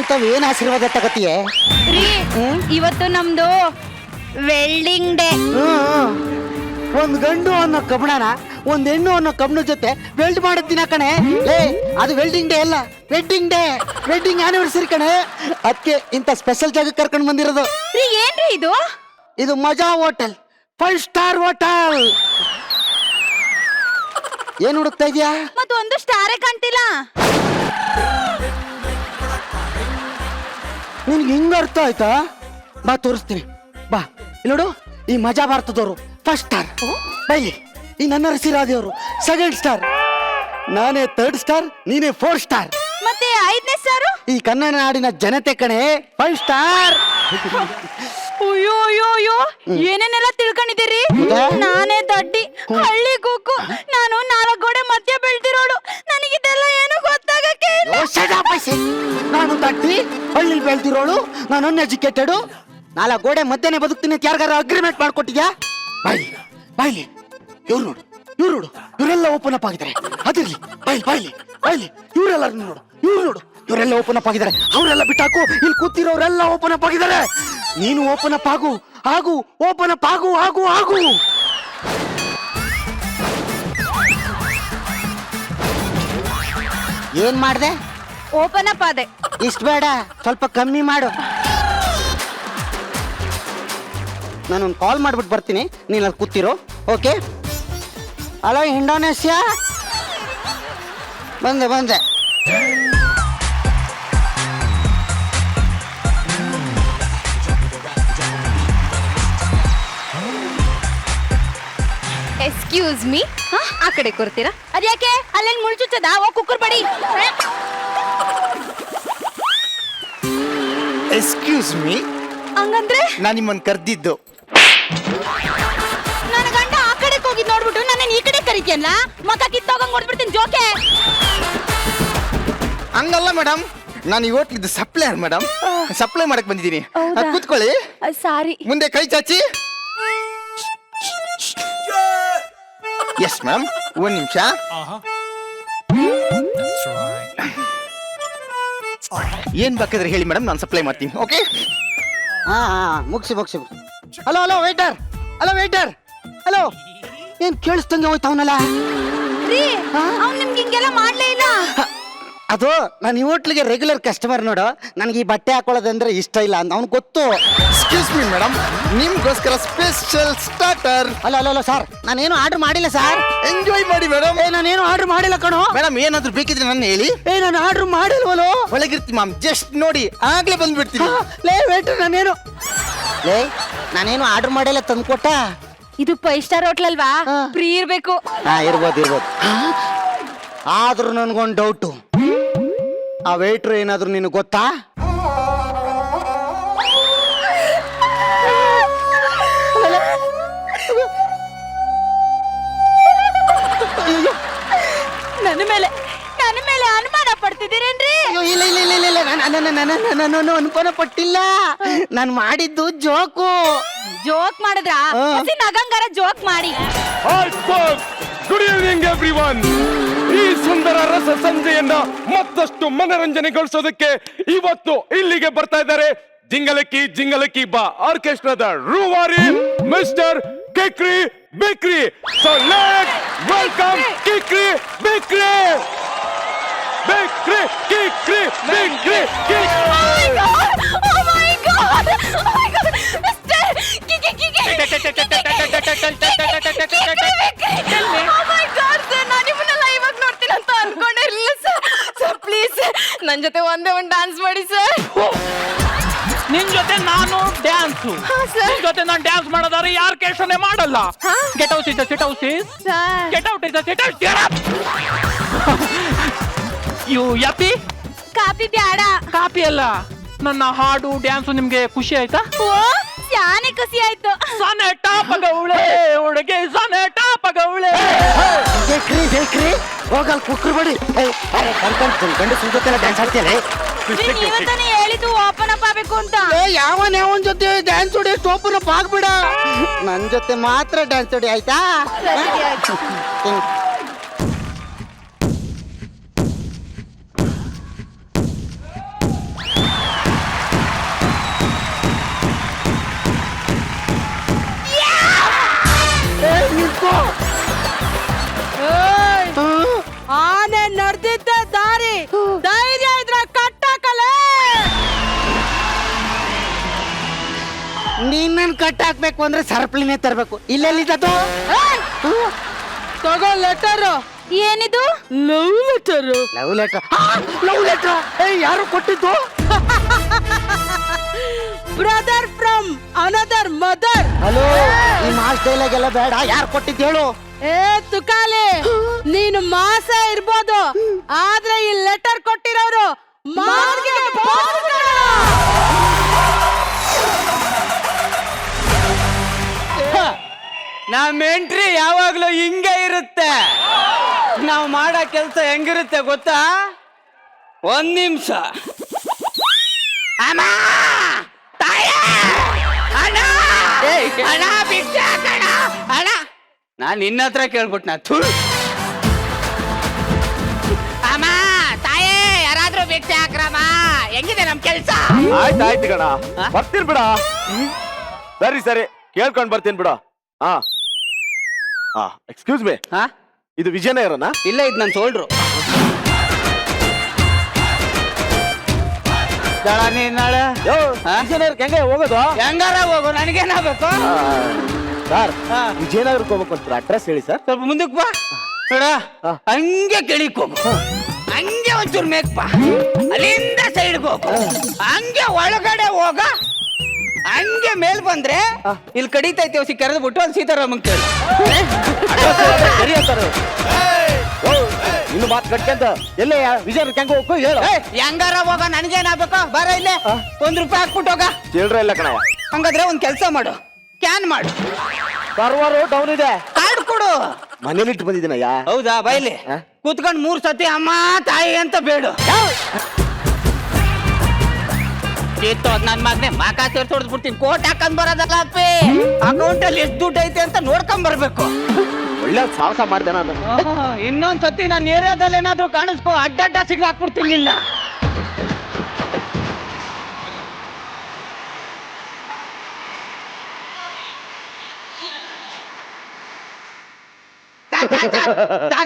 ನಮ್ಮಂತವ್ ಏನ್ ಆಶೀರ್ವಾದ ತಗತಿಯೇ? ರೀ ಇವತ್ತು ನಮ್ದು ವೆಲ್ಡಿಂಗ್ ಡೇ. ಒಂದ್ ಗಂಡು ಅನ್ನೋ ಕಬ್ಬಣನ ಒಂದ್ ಹೆಣ್ಣು ಅನ್ನೋ ಕಬ್ಬಣ ಜೊತೆ ವೆಲ್ಡ್ ಮಾಡೋದ್ ದಿನ ಕಣೆ. ಅದು ವೆಲ್ಡಿಂಗ್ ಡೇ ಅಲ್ಲ, ವೆಡ್ಡಿಂಗ್ ಡೇ, ವೆಡ್ಡಿಂಗ್ ಆನಿವರ್ಸರಿ ಕಣೆ. ಅದಕ್ಕೆ ಇಂಥ ಸ್ಪೆಷಲ್ ಜಾಗ ಕರ್ಕೊಂಡು ಬಂದಿರೋದು. ರೀ ಏನ್ರಿ ಇದು? ಇದು ಮಜಾ ಹೋಟೆಲ್, 5 ಸ್ಟಾರ್ ಹೋಟೆಲ್. ಏನ್ ಹುಡುಕ್ತಾ ಇದೀಯಾ? ಮತ್ ಒಂದು ಸ್ಟಾರೇ ಕಾಣ್ತಿಲ್ಲ. ನಿನ್ಗೆ ಹಿಂಗ ಅರ್ಥ ಆಯ್ತಾ? ಬಾ ತೋರಿಸ್ತೀನಿ, ಬಾ ಇಲ್ಲಿ ನೋಡು. ಈ ಮಜಾ ಭಾರತದವರು 1 ಸ್ಟಾರ್, ಬೈಲಿ. ಈ ನನ್ನ ರಸಿರಾದಿಯವರು 2 ಸ್ಟಾರ್, ನಾನೇ 3 ಸ್ಟಾರ್, ನೀನೇ 4 ಸ್ಟಾರ್. ಮತ್ತೆ 5ನೇ ಸ್ಟಾರು? ಈ ಕನ್ನಡ ನಾಡಿನ ಜನತೆ ಕಣೆ 5 ಸ್ಟಾರ್. ಅಯ್ಯೋ ಅಯ್ಯೋ ಅಯ್ಯೋ, ಏನೇನೆಲ್ಲ ತಿಳ್ಕೊಂಡಿದ್ದೀರಿ? ನಾನೇ ದಡ್ಡಿ, ಹಳ್ಳಿ ಕೂಕು. ನಾನು 4 ಗೋಡೆ ಮಧ್ಯ ಬೆಳ್ದಿರೋಳು. ನನಗಿದೆಲ್ಲ ಏನು ಗೊತ್ತಾಗಕ್ಕೆ ಇಲ್ಲ. ನಾನು ತಟ್ಟಿ ಹಳ್ಳಿ ಬೆಳ್ತಿರೋಳು, ನಾನು ಅನ್ಎಜುಕೇಟೆಡ್. 4 ಗೋಡೆ ಮಧ್ಯೆ ಬದುಕ್ತೀನಿ ಅಂತ ಯಾರಿಗಾರ ಅಗ್ರಿಮೆಂಟ್ ಮಾಡ್ಕೊಟ್ಟಿದ್ಯಾ? ಬಾಯ್ಲಿ ಬಾಯ್ಲಿ. ಇವ್ರು ನೋಡು, ಇವ್ರು ನೋಡು, ಇವರೆಲ್ಲ ಓಪನ್ ಅಪ್ ಆಗಿದ್ದಾರೆ. ಅದಿರ್ಲಿ, ಬಾಯ್ಲಿ ಬಾಯ್ಲಿ ಬಾಯ್ಲಿ. ಇವರೆಲ್ಲ ನೋಡು, ಇವ್ರು ನೋಡು, ಇವರೆಲ್ಲ ಓಪನ್ ಅಪ್ ಆಗಿದ್ದಾರೆ. ಅವರೆಲ್ಲ ಬಿಟ್ಟಾಕು, ಇಲ್ಲಿ ಕೂತಿರೋರೆಲ್ಲ ಓಪನ್ ಅಪ್ ಆಗಿದ್ದಾರೆ. ನೀನು ಓಪನ್ ಅಪ್ ಆಗು, ಆಗು, ಓಪನ್ ಅಪ್ ಆಗು, ಆಗು, ಆಗು. ಏನ್ ಮಾಡ್ದೆ? ಓಪನ್ ಅಪ್ ಆದೆ. ಇಷ್ಟ ಬೇಡ, ಸ್ವಲ್ಪ ಕಮ್ಮಿ ಮಾಡು. ನಾನೊಂದು ಕಾಲ್ ಮಾಡ್ಬಿಟ್ಟು ಬರ್ತೀನಿ, ನೀನು ಅಲ್ಲಿ ಕೂತಿರೋ. ಓಕೆ? ಹಲೋ ಇಂಡೋನೇಷ್ಯಾ, ಬಂದೆ ಬಂದೆ. ಎಕ್ಸ್ಕ್ಯೂಸ್ ಮೀ, ಆ ಕಡೆ ಕೊಡ್ತೀರಾ? ಅದ್ಯಾಕೆ? ಅಲ್ಲೇನ್ ಮುಳ್ಚುಚ್ಚದ? ಹೋಗ್ ಕುಕ್ಕರ್ ಬಡಿ. ಎಕ್ಸ್ಕ್ಯೂಸ್ ಮೀ, ಹಂಗಂದ್ರೆ ನಾನು ನಿಮ್ಮನ್ನು ಕರೆದಿದ್ದು. ನನ್ನ ಗಂಡ ಆ ಕಡೆ ಹೋಗಿ ನೋಡ್ಬಿಟ್ಟು ನನ್ನ ಈ ಕಡೆ ಕರಿತೀಯಲ್ಲ, ಮಕ್ಕ ಕಿತ್ತೋಗಂಗ್ ಹೊಡ್ಬಿಡ್ತೀನಿ ಜೋಕೆ. ಹಂಗಲ್ಲ ಮೇಡಮ್, ನಾನು ಈ ಹೋಟ್ಲಿದ್ದು ಸಪ್ಲೈಯರ್ ಮೇಡಮ್. ಸಪ್ಲೈ ಮಾಡಕ್ ಬಂದಿದ್ದೀನಿ. ಕೂತ್ಕೊಳ್ಳಿ. ಸಾರಿ. ಮುಂದೆ ಕೈ ಚಾಚಿ. ಎಸ್ ಮ್ಯಾಮ್, 1 ನಿಮಿಷ. ಏನ್ ಬೇಕಾದ್ರೆ ಹೇಳಿ ಮೇಡಮ್, ನಾನು ಸಪ್ಲೈ ಮಾಡ್ತೀನಿ. ಓಕೆ? ಹಾ ಮುಗಿಸಿ ಮುಗಿಸಿ. Hello hello waiter, hello waiter, hello. ಏನ್ ಕೇಳಿಸ್ತಂಗೆ ಹೋಯ್ತವನಲ್ಲ? ರೀ, ಅವ್ನು ನಿಮ್ಗೆ ಹಿಂಗೆಲ್ಲ ಮಾಡ್ಲೇ ಇಲ್ಲ. ಅದು ನಾನು ಈ ಹೋಟ್ಲಿಗೆ ರೆಗ್ಯುಲರ್ ಕಸ್ಟಮರ್ ನೋಡು. ನನಗೆ ಈ ಬಟ್ಟೆ ಹಾಕೊಳ್ಳೋದಂದ್ರೆ ಇಷ್ಟ ಇಲ್ಲ ಅಂತ ಅವ್ನು ಗೊತ್ತು. ಎಕ್ಸ್ಕ್ಯೂಸ್ ಮೀ ಮೇಡಮ್, ನಿಮ್ಗೋಸ್ಕರ ಸ್ಪೆಷಲ್ ಸ್ಟಾರ್ಟರ್. ಅಲ್ಲ ಅಲ್ಲ ಅಲ್ಲ ಸರ್, ನಾನೇನು ಆರ್ಡರ್ ಮಾಡಿಲ್ಲ ಸರ್. ಎಂಜಾಯ್ ಮಾಡಿ ಮೇಡಮ್. ನಾನೇನು ಆರ್ಡರ್ ಮಾಡಿಲ್ಲ ಕಣೋ. ಮೇಡಮ್, ಏನಾದ್ರೂ ಬೇಕಿದ್ರೆ ನನ್ನ ಹೇಳಿ. ನಾನು ಆರ್ಡರ್ ಮಾಡಿಲ್ವಲ್ಲೋ. ಒಳಗಿರ್ತೀನಿ ಮ್ಯಾಮ್, ಜಸ್ಟ್ ನೋಡಿ, ಆಗ್ಲೇ ಬಂದ್ಬಿಡ್ತೀನಿ. ಲೇ ವೇಟರ್, ನಾನೇನು ಆರ್ಡರ್ ಮಾಡಿಲ್ಲ, ತಂದ್ಕೊಟ್ಟ. ಇದು 5 ಸ್ಟಾರ್ ಹೋಟ್ಲ್ ಅಲ್ವಾ? ಫ್ರೀ ಇರ್ಬೇಕು. ಇರ್ಬೋದು ಇರ್ಬೋದು. ಆದ್ರೂ ನನ್ಗೊಂದು ಡೌಟು, ಆ ವೇಟ್ರು ಏನಾದ್ರು ನಿನಗೆ ಗೊತ್ತಾ? ನನ್ನ ಮೇಲೆ ಅನುಮಾನ ಪಡ್ತಿದ್ದೀರೇನ್ರಿ? ಇಲ್ಲ ಇಲ್ಲ ಇಲ್ಲ ಇಲ್ಲ, ನಾನು ಅನುಮಾನ ಪಟ್ಟಿಲ್ಲ. ನಾನು ಮಾಡಿದ್ದು ಜೋಕು. ಜೋಕ್ ಮಾಡಿದ್ರ? ನಗಂಗಾರ ಜೋಕ್ ಮಾಡಿ. Good evening everyone. ಈ ಸುಂದರ ರಸ ಸಂಜೆಯನ್ನ ಮತ್ತಷ್ಟು ಮನರಂಜನೆಗೊಳಿಸೋದಕ್ಕೆ ಇವತ್ತು ಇಲ್ಲಿಗೆ ಬರ್ತಾ ಇದ್ದಾರೆ ಜಿಂಗಲಕ್ಕಿ ಜಿಂಗಲಕ್ಕಿ ಬಾ ಆರ್ಕೆಸ್ಟ್ರಾದ ರೂವಾರಿ ಮಿಸ್ಟರ್ ಕಿಕ್ರಿ ಬೇಕ್ರಿ. ಸೊ ಲೆಟ್ಸ್ ವೆಲ್ಕಮ್ ಕಿಕ್ರಿ ಬೇಕ್ರಿ. ಬೇಕ್ರಿ ಕಿಕ್ರಿ ಬೇಕ್ರಿ. Oh my God! Oh my God! Mister! Kiki! Oh my God, sir! ನಾನು ನಿಮ್ಮನ್ನೆಲ್ಲ ಇವಾಗ ನೋಡ್ತೀನಿ ಅಂತ ಅನ್ಕೊಂಡಿರ್ಲಿಲ್ಲ ಸರ್. ಸರ್ ಪ್ಲೀಸ್ ನನ್ನ ಜೊತೆ ಒಂದೇ ಒಂದು ಡ್ಯಾನ್ಸ್ ಮಾಡಿ ಸರ್. ನಿನ್ ಜೊತೆ ನಾನು ಡ್ಯಾನ್ಸ್, ನಿನ್ ಜೊತೆ ನಾನು ಡ್ಯಾನ್ಸ್ ಮಾಡೋದಾದ್ರೆ ಯಾರು ಕೇಳ್ಸನೆ ಮಾಡಲ್ಲ. Get out is sit out is get out is sit out. ಯು ಯಪ್ಪಿ ಕಾಪಿ ಬ್ಯಾಡ. ಕಾಪಿ ಅಲ್ಲ, ನನ್ನ ಹಾಡು ಡ್ಯಾನ್ಸು ನಿಮ್ಗೆ ಖುಷಿ ಆಯ್ತಾ? ಓ ಯಾನೆ ಖುಷಿ ಆಯ್ತು. ಸನೆ ಟಾಪಗೌಳೆ ಹುಡುಗಿ, ಸನೆ ಟಾಪಗೌಳೆ. ಬೇಕ್ರಿ ಹೋಗಲ್ ಕುಕ್ರು ಬಡಿ. ಕರ್ಕೊಂಡು ಗಂಡು ಸುಂದರ ಡ್ಯಾನ್ಸ್ ಆಡ್ತೀಯಲ್ಲ. ನೀವಂತಾನೆ ಹೇಳಿದ್ದು ಓಪನ್ ಅಪ್ ಆಗ್ಬೇಕು ಅಂತ. ಯಾವನ್ ಜೊತೆ ಡ್ಯಾನ್ಸ್ ಹೊಡಿ, ಓಪನ್ ಅಪ್ ಆಗ್ಬಿಡ. ನನ್ ಜೊತೆ ಮಾತ್ರ ಡ್ಯಾನ್ಸ್ ಹೊಡಿ, ಆಯ್ತಾ? ನನ್ ಕಟ್ ಹಾಕ್ಬೇಕು ಅಂದ್ರೆ ಸರಪಳಿನೇ ತರ್ಬೇಕು. ಇಲ್ಲೆಲ್ಲಿದ್ದು ತಗೋ ಲೆಟರ್. ಏನಿದು? Love letter. Love letter. Love letter ಯಾರು ಕೊಟ್ಟಿದ್ದು? Brother from another mother. Hello, ಈ ಮಾಸ್ ಡೈಲಾಗ್ ಎಲ್ಲ ಬೇಡ. ಯಾರು ಕೊಟ್ಟಿದ್ದು ಹೇಳು? ಏ ತುಕಾಲೆ, ನೀನು ಮಾಸ ಇರ್ಬೋದು, ಆದ್ರೆ ಈ ಲೆಟರ್ ಕೊಟ್ಟಿರೋರು ಮಾರ್ಗೆ ಬಾಸ್ ಕಣ. ನಮ್ಮ ಎಂಟ್ರಿ ಯಾವಾಗ್ಲೂ ಹಿಂಗೆ ಇರುತ್ತೆ. ನಾವು ಮಾಡೋ ಕೆಲಸ ಹೆಂಗಿರುತ್ತೆ ಗೊತ್ತಾ? ಒಂದ್ ನಿಮಿಷ. ಅಮ್ಮ, ತಾಯಿ, ಅಣ್ಣ, ಅಣ್ಣ, ಭಿಕ್ಷೆ ಹಾಕಣ್ಣ, ಅಣ್ಣ. ನಾನು ನಿನ್ನ ಹತ್ರ ಕೇಳ್ಬಿಟ್ನ. ಅಮ್ಮ, ತಾಯಿ, ಯಾರಾದ್ರೂ ಭಿಕ್ಷೆ ಹಾಕ್ರಮ್ಮ. ಹೆಂಗಿದೆ ನಮ್ ಕೆಲ್ಸ? ಆಯ್ತಾಯ್ತು ಗಣ, ಬರ್ತೀನಿ ಬಿಡ. ಸರಿ ಸರಿ, ಕೇಳ್ಕೊಂಡ್ ಬರ್ತೀನಿ ಬಿಡ. ಎಕ್ಸ್ಕ್ಯೂಸ್ ಮೀ, ಹಾ, ಇದು ವಿಜಯನಗರನ? ಇಲ್ಲ, ಇದು ನನ್ನ ಸೋಲ್ಡ್ರು. ನಾಳೆ ವಿಜಯನಗರಕ್ಕೆ ಹೆಂಗೆ ಹೋಗೋದು? ಹೆಂಗಾರ ಹೋಗು, ನನಗೇನಾಗಬೇಕು? ಸರ್, ವಿಜಯನಗರಕ್ಕೆ ಹೋಗ್ಬೇಕು, ಅಡ್ರೆಸ್ ಹೇಳಿ ಸರ್. ಸ್ವಲ್ಪ ಮುಂದಕ್ಕೆ ಬಾ. ನೋಡ, ಹಂಗೆ ಕೆಳಿಕ್ ಹೋಗು, ಹಂಗೆ ಒಂಚೂರು ಮೇಕ್ ಬಾ, ಅಲ್ಲಿಂದ ಸೈಡ್ಗೆ ಹೋಗು, ಹಂಗೆ ಒಳಗಡೆ ಹೋಗ, ಹಂಗೆ ಮೇಲ್ ಬಂದ್ರೆ ಇಲ್ಲಿ ಕಡಿತೈತೆ ಹೊಸಿ ಕರೆದು ಬಿಟ್ಟು ಅಲ್ಲಿ ಸೀತಾರಾಮನ್ ಕೇಳಿ. ಇನ್ನು ಮಾತು ಕಟ್ಕೊಂತ ಎಲ್ಲೇ ವಿಜಯನಗರಕ್ಕೆ ಹೆಂಗೆ ಹೋಗ್ಕೋ ಹೇಳು. ಹೆಂಗಾರ ಹೋಗ, ನನಗೇನಾಗಬೇಕು? ಬರ ಇಲ್ಲೇ ₹1 ಹಾಕ್ಬಿಟ್ಟು ಹೋಗ. ಚಿಲ್ಡ್ರ ಇಲ್ಲ ಕಣವ. ಹಂಗಾದ್ರೆ ಒಂದ್ ಕೆಲಸ ಮಾಡು, ಕ್ಯಾನ್ ಮಾಡು, ಸರ್ವರ್ ಡೌನ್ ಇದೆ, ಕಾರ್ಡ್ ಕೊಡು. ಮನೇಲಿ ಇಟ್ಟು ಬಂದಿದ್ದೀನಯ್ಯ. ಹೌದಾ? ಬೈಲಿ ಕೂತ್ಕೊಂಡು 3 ಸತಿ ಅಮ್ಮ ತಾಯಿ ಅಂತ ಬೇಡು. ನನ್ ಮಗನೆ ಮಕ ಸೇರ್ಸೋಡ್ಸ್ಬಿಡ್ತೀನಿ. ಕೋಟ್ ಹಾಕೊಂಡ್ ಬರೋದಲ್ಲ ಅಪ್ಪಿ, ಅಕೌಂಟ್ ಅಲ್ಲಿ ಎಷ್ಟು ದುಡ್ಡು ಐತೆ ಅಂತ ನೋಡ್ಕೊಂಡ್ ಬರ್ಬೇಕು. ಒಳ್ಳೆ ಸಾಹಸ ಮಾಡ್ದೆ ನಾನು. ಇನ್ನೊಂದ್ ಸತಿ ನಾನು ಏರಿಯಾದಲ್ಲಿ ಏನಾದ್ರು ಕಾಣಿಸ್ಕೋ, ಅಡ್ಡ ಸಿಗ್ಲ ಹಾಕ್ಬಿಡ್ತೀನಿ ನಿನ್ನ.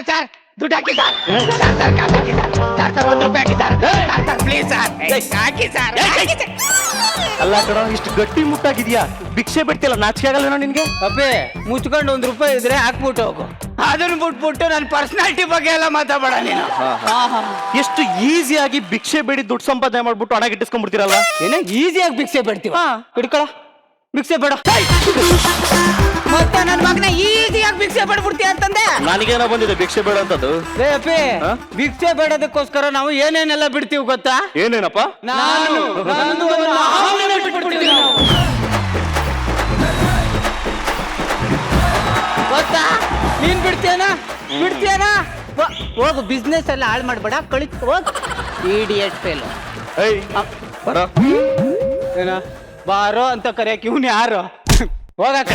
ಸರ್, ದುಡ್ಡು ಹಾಕಿ ಸರ್. ₹1 ಹಾಕಿ ಸರ್. ಪ್ಲೀಸ್ ಸರ್, ಹಾಕಿ ಸರ್. ಅಲ್ಲ ಕಣ, ಇಷ್ಟು ಗಟ್ಟಿ ಮುಟ್ಟಾಗಿದ್ಯಾ, ಭಿಕ್ಷೆ ಬಿಡ್ತಿಲ್ಲ, ನಾಚಿಕೆ ಆಗಲ್ಲ ನಿನ್ಗೆ? ಅಪ್ಪೆ, ಮುಚ್ಕೊಂಡು ₹1 ಇದ್ರೆ ಹಾಕ್ಬಿಟ್ಟು ಹೋಗು. ಅದನ್ನ ಬಿಟ್ಬಿಟ್ಟು ನನ್ನ ಪರ್ಸನಾಲಿಟಿ ಬಗ್ಗೆ ಎಲ್ಲ ಮಾತಾಡ ನೀನು. ಎಷ್ಟು ಈಸಿಯಾಗಿ ಭಿಕ್ಷೆ ಬೇಡಿ ದುಡ್ಡು ಸಂಪಾದನೆ ಮಾಡ್ಬಿಟ್ಟು ಹಣ ಗಿಟ್ಟಿಸ್ಕೊಂಡ್ಬಿಡ್ತೀರಲ್ಲ. ಏನೇ ಈಸಿಯಾಗಿ ಭಿಕ್ಷೆ ಬೇಡ್ತೀವ? ಹಿಡ್ಕೊಳ, ಭಿಕ್ಷೆ ಬೇಡ. ಮತ್ತೆ ನನ್ನ ಮಗನ ಈಸಿಯಾಗಿ ಭಿಕ್ಷೆ ಬೇಡ್ಬಿಡ್ತೀಯ ಅಂತಂದೆ. ನನಗೇನೋ ಬಂದಿದೆ ಭಿಕ್ಷೆ ಬೇಡ ಅಂತದ್ದು. ರೇ ಅಪ್ಪಿ, ಭಿಕ್ಷೆ ಬೇಡೋದಕ್ಕೋಸ್ಕರ ನಾವು ಏನೇನೆಲ್ಲ ಬಿಡ್ತೀವಿ ಗೊತ್ತಾ? ಏನೇನಪ್ಪ? ನಾನು ನಂದು ಒಂದು ಮಹಾವೀರ ಬಿಟ್ಬಿಡ್ತೀವಿ ನಾವು. ಗೊತ್ತಾ? ನೀನ್ ಬಿಡ್ತೀಯನಾ? ಹೋಗು, ಬಿಸ್ನೆಸ್ ಎಲ್ಲ ಹಾಳು ಮಾಡ್ಬೇಡ, ಕಳಿಸ್ ಹೋಗ್. Idiot fail. ಏಯ್ ಬರ. ಏನ ಬಾರೋ ಅಂತ ಕರೆಯಕ್ಕೆ ಇವ್ನು ಯಾರು? ಹೋಗಕ್ಕ.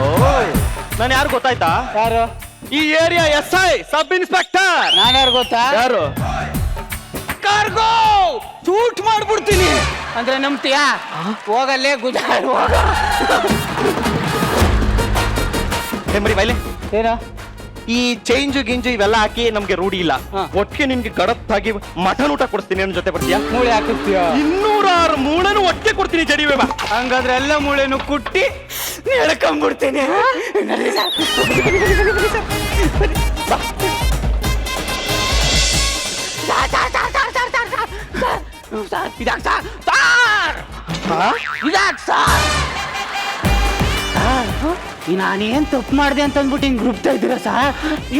ಓಯ್, ನಾನು ಯಾರು ಗೊತ್ತಾಯ್ತಾ? ಯಾರು? ಈ ಏರಿಯಾ SI ಸಬ್ ಇನ್ಸ್ಪೆಕ್ಟರ್. ನಾನ್ಯಾರು ಗೊತ್ತಾ? ಯಾರು? ಕಾರ್ಗೋ ಶೂಟ್ ಮಾಡ್ಬಿಡ್ತೀನಿ ಅಂದ್ರೆ ನಂಬ್ತೀಯಾ? ಹೋಗಲ್ಲೇ ಗುಜಾರ್ ಹೋಗ. ಮರಿ ಬೈಲೆ, ಏನ ಈ ಚೇಂಜು ಗಿಂಜು ಇವೆಲ್ಲ ಹಾಕಿ ನಮ್ಗೆ ರೂಢಿ ಇಲ್ಲ. ಒಟ್ಟಿಗೆ ನಿನ್ಗೆ ಗಡತ್ತಾಗಿ ಮಟನ್ ಊಟ ಕೊಡ್ತೀನಿ, ನನ್ನ ಜೊತೆ ಬರ್ತೀಯಾ? ಮೂಳೆ ಹಾಕಿಸ್ತೀಯ? 206 ಮೂಳೆನು ಒಟ್ಟಿಗೆ ಕೊಡ್ತೀನಿ, ಜಡಿವೆ ಬಾ. ಹಂಗಾದ್ರೆ ಎಲ್ಲ ಮೂಳೆನು ಕುಟ್ಟಿ ಎಳ್ಕೊಂಡ್ಬಿಡ್ತೀನಿ. ನಾನೇನ್ ತಪ್ಪು ಮಾಡಿದೆ ಅಂತ ಅಂದ್ಬಿಟ್ಟು ಹಿಂಗ್ ಗ್ರೂಪ್ತಾ ಇದ್ದೀರಾ ಸರ್?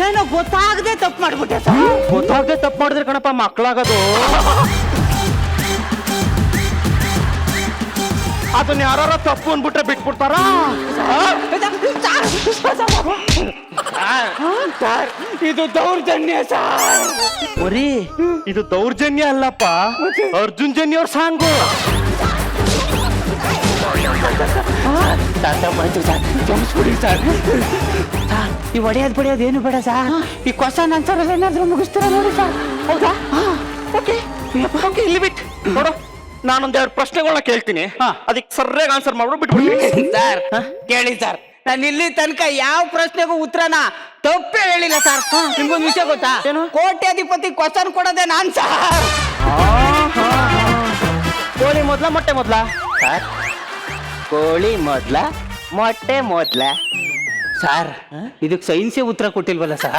ಏನೋ ಗೊತ್ತಾಗದೆ ತಪ್ಪು ಮಾಡ್ಬಿಟ್ಟೆ ಸರ್. ಗೊತ್ತಾಗದೆ ತಪ್ಪು ಮಾಡಿದ್ರೆ ಕಣಪ್ಪ ಮಕ್ಕಳಾಗೋದು. ಅದನ್ನ ಯಾರ ತಪ್ಪು ಅಂದ್ಬಿಟ್ರೆ ಬಿಟ್ಬಿಡ್ತಾರ? ಸರ್, ಇದು ದೌರ್ಜನ್ಯ ಸರ್. ಬರೀ ಇದು ದೌರ್ಜನ್ಯ ಅಲ್ಲಪ್ಪ, ಅರ್ಜುನ್ ಜನ್ಯ ಅವ್ರ ಸಾಂಗು. ಸರ್, ಈ ಒಡೆಯೋದು ಬಡಿಯೋದು ಏನು ಬೇಡ ಸರ್. ಈ ಕ್ವಶನ್ ಆನ್ಸರ್ ಏನಾದ್ರು ಮುಗಿಸ್ತೀರಾ ನೋಡಿ ಸರ್. ಹೌದಾ? ಓಕೆ ಇಲ್ಲಿ ಬಿಟ್ಟು ನೋಡು, ನಾನೊಂದೆರಡು ಪ್ರಶ್ನೆಗಳನ್ನ ಕೇಳ್ತೀನಿ, ಅದಕ್ಕೆ ಸರಿಯಾಗಿ ಆನ್ಸರ್ ಮಾಡ್ಬಿಟ್ಟು ಬಿಟ್ಬಿಡ್ತೀನಿ. ಸರ್ ಕೇಳಿ ಸರ್, ನಾನು ಇಲ್ಲಿ ತನಕ ಯಾವ ಪ್ರಶ್ನೆಗೂ ಉತ್ತರನ ತಪ್ಪೇ ಹೇಳಿಲ್ಲ ಸರ್. ನಿಮ್ಗೊಂದು ವಿಷಯ ಗೊತ್ತಾ? ಕೋಟ್ಯಾಧಿಪತಿ ಕ್ವಶನ್ ಕೊಡೋದೇ ನಾನ್ ಸರ್. ಕೋಳಿ ಮೊದ್ಲ ಮೊಟ್ಟೆ ಮೊದ್ಲ? ಸರ್ ಕೋಳಿ ಮೊದ್ಲ ಮೊಟ್ಟೆ ಮೊದ್ಲ ಸರ್ ಇದಕ್ಕೆ ಸೈನ್ಸೇ ಉತ್ತರ ಕೊಟ್ಟಿಲ್ವಲ್ಲ ಸರ್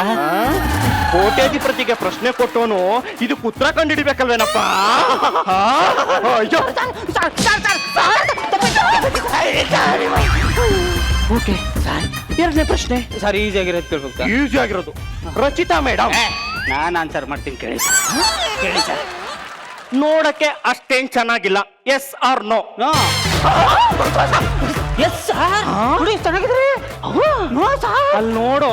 ಕೋಟ್ಯಾಧಿಪತಿಗೆ ಪ್ರಶ್ನೆ ಕೊಟ್ಟವನು ಇದಕ್ಕೆ ಉತ್ತರ ಕಂಡಿಡಿಬೇಕಲ್ವೇನಪ್ಪ ಅಯ್ಯೋ ಓಕೆ ಸರ್ ಎರಡನೇ ಪ್ರಶ್ನೆ ಸರ್ ಈಸಿ ಆಗಿರೋದು ಕೇಳ್ಬೇಕು ಈಸಿ ಆಗಿರೋದು ರಚಿತಾ ಮೇಡಮ್ ನಾನು ಆನ್ಸರ್ ಮಾಡ್ತೀನಿ ಕೇಳಿ ಸರ್ ಕೇಳಿ ಸರ್ ನೋಡಕ್ಕೆ ಅಷ್ಟೇನ್ ಚೆನ್ನಾಗಿಲ್ಲ yes or no yes sir ನೋಡಿ ಚೆನ್ನಾಗಿದ್ರಿ ಅಲ್ಲಿ ನೋಡು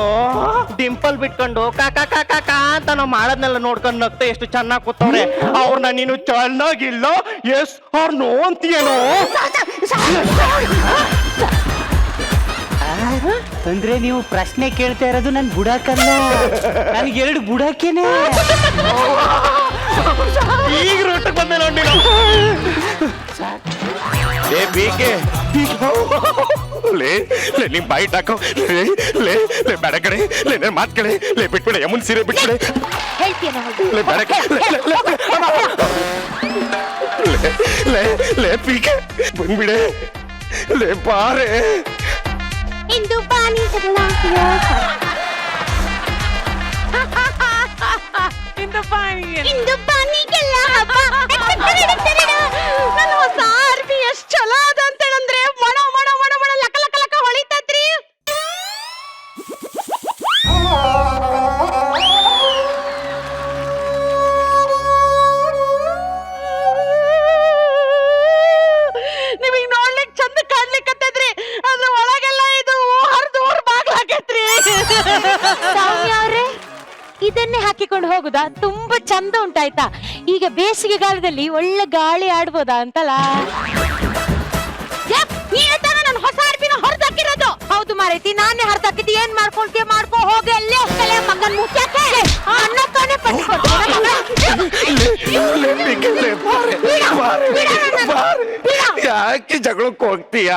ಡಿಂಪಲ್ ಬಿಟ್ಕೊಂಡು ಕಾಕ ಕಾಕ ಕಾ ಅಂತ ನಾವು ಮಾಡೋದ್ನೆಲ್ಲ ನೋಡ್ಕೊಂಡು ನಗ್ತಾ ಎಷ್ಟು ಚೆನ್ನಾಗಿ ಕೂತವ್ರೆ ಅವ್ರನ್ನ ನೀನು ಚೆನ್ನಾಗಿಲ್ಲ ಎಸ್ ಆರ್ ನೋ ಅಂತೀಯೇನೋ ಅಂದ್ರೆ ನೀವು ಪ್ರಶ್ನೆ ಕೇಳ್ತಾ ಇರೋದು ನನ್ ಬುಡಕಲ್ಲ ನನ್ಗೆ ಎರಡು ಬುಡಕೇನೆ ಈಗ ರೋಟಕ್ಕೆ ಬಂದೆ ನೋಡಿ ಲೇ ಬೀಕೆ ಲೇ ಲೇ ನಿಮ್ ಬಾಯಿ ಹಾಕೋ ಲೇ ಲೇ ಲೇ ಬೇಡ ಕಡೆ ಲೇ ನನ್ನ ಮಾತ್ ಕಡೆ ಲೇ ಬಿಟ್ಬಿಡೆ ಯಮುನ್ ಸೀರೆ ಬಿಟ್ಬಿಡೆ ಲೇ ಬೇಡ ಲೇ ಲೇ ಲೇ ಬೀಕೆ ಬಂದ್ಬಿಡೆ ಲೇ ಬಾರೆ ಇಂದು ಪಾನಿ ಇಂದು ಪಾನಿಗೆಲ್ಲ ನನ್ನ ಹೊಸ ಅರ್ಬಿ ಎಷ್ಟ್ ಚಲೋ ಅದ ಅಂತೇಳಂದ್ರೆ ಮಣ ಮಣ ಮಣ ಮಣ ಲಕ ಲಕ ಲಕ ಹೊಳಿತತ್ರಿ ನಿಮಗ್ ನೋಡ್ಲಿಕ್ ಚಂದ ಕಾಣ್ಲಿಕ್ಕತ್ತದ್ರಿ ಅದ್ರ ಒಳಗೆಲ್ಲ ಇದು ಹರ್ದು ಊರ್ ಬಾಗ್ಲಾಕೈತ್ರಿ ಸೌಮ್ಯ ಅವ್ರೆ ಇದನ್ನೇ ಹಾಕಿಕೊಂಡು ಹೋಗುದಾ ತುಂಬಾ ಚಂದ ಉಂಟಾಯ್ತಾ ಈಗ ಬೇಸಿಗೆ ಕಾಲದಲ್ಲಿ ಒಳ್ಳೆ ಗಾಳಿ ಆಡ್ಬೋದಾ ಅಂತಲ್ಲ ನಾನು ಹೊಸ ಅರ್ಬಿನ ಹೊರದಾಕಿರೋದು ಹೌದು ಮಾರೈತಿ ನಾನೇ ಹೊರದಾಕಿದ್ದು ಏನ್ ಮಾಡ್ಕೊಳ್ತೀಯ ಮಾಡ್ಕೊ ಹೋಗಿ ಅಲ್ಲೇ ಕಲೆ ಮಗನ್ ಮುಖ್ಯಕ್ಕೆ ಅನ್ನ ತಾನೇ ಯಾಕೆ ಜಗಳಕ್ಕೆ ಹೋಗ್ತೀಯ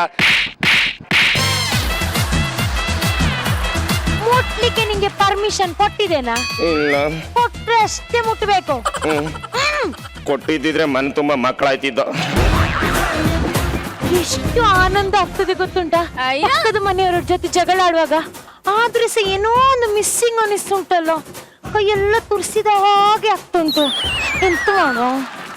ಮುಟ್ಲಿಕ್ಕೆ ನಿಂಗೆ ಪರ್ಮಿಷನ್ ಕೊಟ್ಟಿದ್ದೇನಾ ಇಲ್ಲ ಕೊಟ್ರೆ ಅಷ್ಟೇ ಮುಟ್ಬೇಕು ಕೊಟ್ಟಿದ್ದಿದ್ರೆ ಮನ್ ತುಂಬಾ ಮಕ್ಕಳಾಯ್ತಿದ್ದ ಎಷ್ಟು ಆನಂದ ಆಗ್ತದೆ ಗೊತ್ತುಂಟಾ ಪಕ್ಕದ ಮನೆಯವರ ಜೊತೆ ಜಗಳ ಆಡುವಾಗ ಆದ್ರೆ ಸಹ ಏನೋ ಒಂದು ಮಿಸ್ಸಿಂಗ್ ಅನಿಸ್ತುಂಟಲ್ಲ ಕೈಯೆಲ್ಲ ತುರ್ಸಿದ ಹಾಗೆ ಆಗ್ತುಂಟು ಎಂತ ಮಾಡೋ